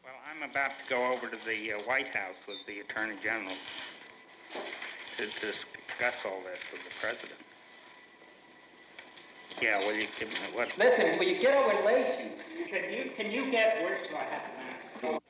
Well, I'm about to go over to the White House with the Attorney General to discuss all this with the President. Yeah, will you give me what? Listen, will you get over late? Can you get worse? So I have to ask.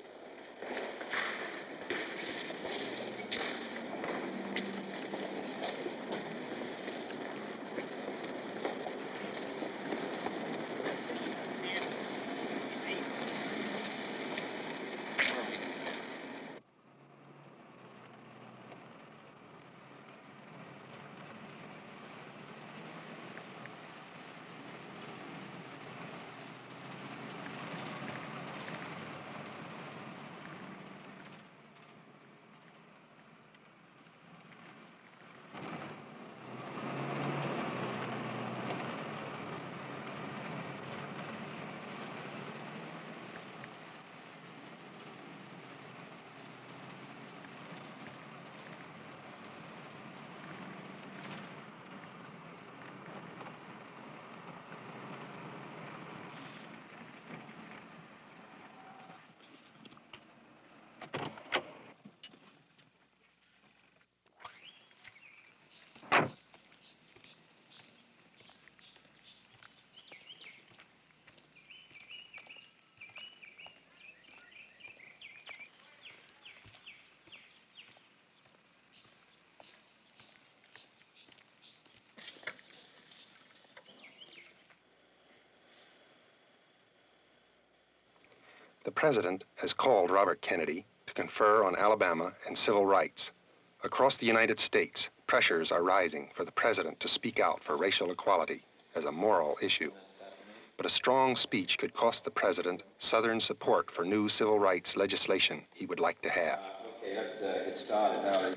The President has called Robert Kennedy to confer on Alabama and civil rights. Across the United States, pressures are rising for the President to speak out for racial equality as a moral issue. But a strong speech could cost the President Southern support for new civil rights legislation he would like to have. Okay, let's get started now.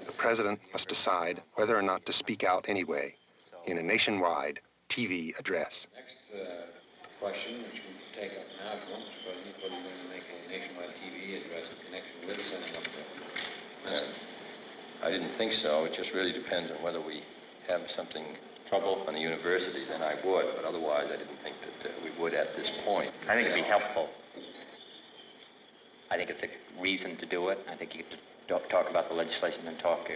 The President must decide whether or not to speak out anyway in a nationwide TV address. Next question, which we'll take up now, if you want, Mr. President, whether you're going to make a nationwide TV address in connection with sending up the message. I didn't think so. It just really depends on whether we have something trouble on the university, then I would, but otherwise I didn't think that we would at this point. I think it'd be helpful. I think it's a reason to do it. I think you could talk about the legislation and talk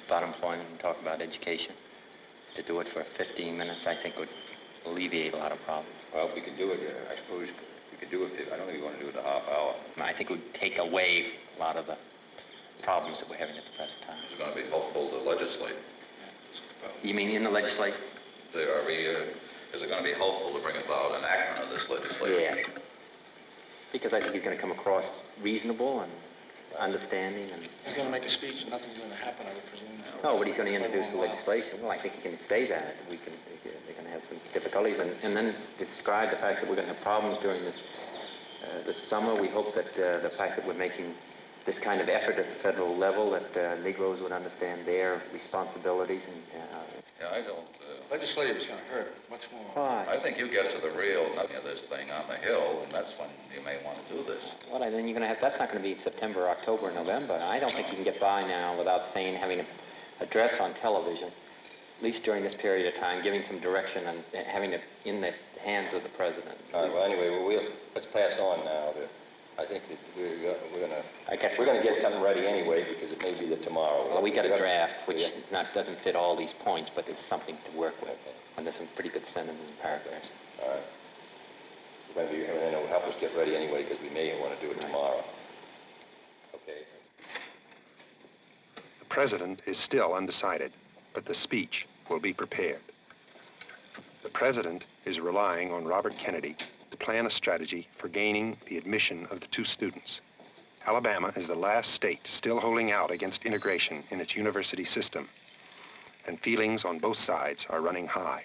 about employment and talk about education. To do it for 15 minutes, I think would alleviate a lot of problems. Well, we could do it, I suppose we could do it. I don't think we want to do it a half hour. I think it would take away a lot of the problems that we're having at the present time. It's going to be helpful to legislate. You mean in the legislature? Is it going to be helpful to bring about an enactment of this legislation? Yes. Because I think he's going to come across reasonable and understanding. And he's going to make a speech and nothing's going to happen, I would presume. No, but he's going to introduce the legislation. Well, I think he can say that. They're going to have some difficulties, and then describe the fact that we're going to have problems during this summer. We hope that the fact that we're making this kind of effort at the federal level, that Negroes would understand their responsibilities. And yeah, I don't. Legislative is going to hurt much more. Why? I think you get to the real nutting of this thing on the Hill, and that's when you may want to do this. Well, then you're going to have. That's not going to be September, October, November. I don't think you can get by now without having an address on television, at least during this period of time, giving some direction and having it in the hands of the President. All right. Well, anyway, let's pass on now. I think that we're going to get something ready anyway, because it may be that tomorrow. Well, we got a draft which doesn't fit all these points, but there's something to work with, and there's some pretty good sentences and paragraphs. All right. And it'll help us get ready anyway, because we may want to do it tomorrow. Okay. The President is still undecided, but the speech will be prepared. The President is relying on Robert Kennedy to plan a strategy for gaining the admission of the two students. Alabama is the last state still holding out against integration in its university system, and feelings on both sides are running high.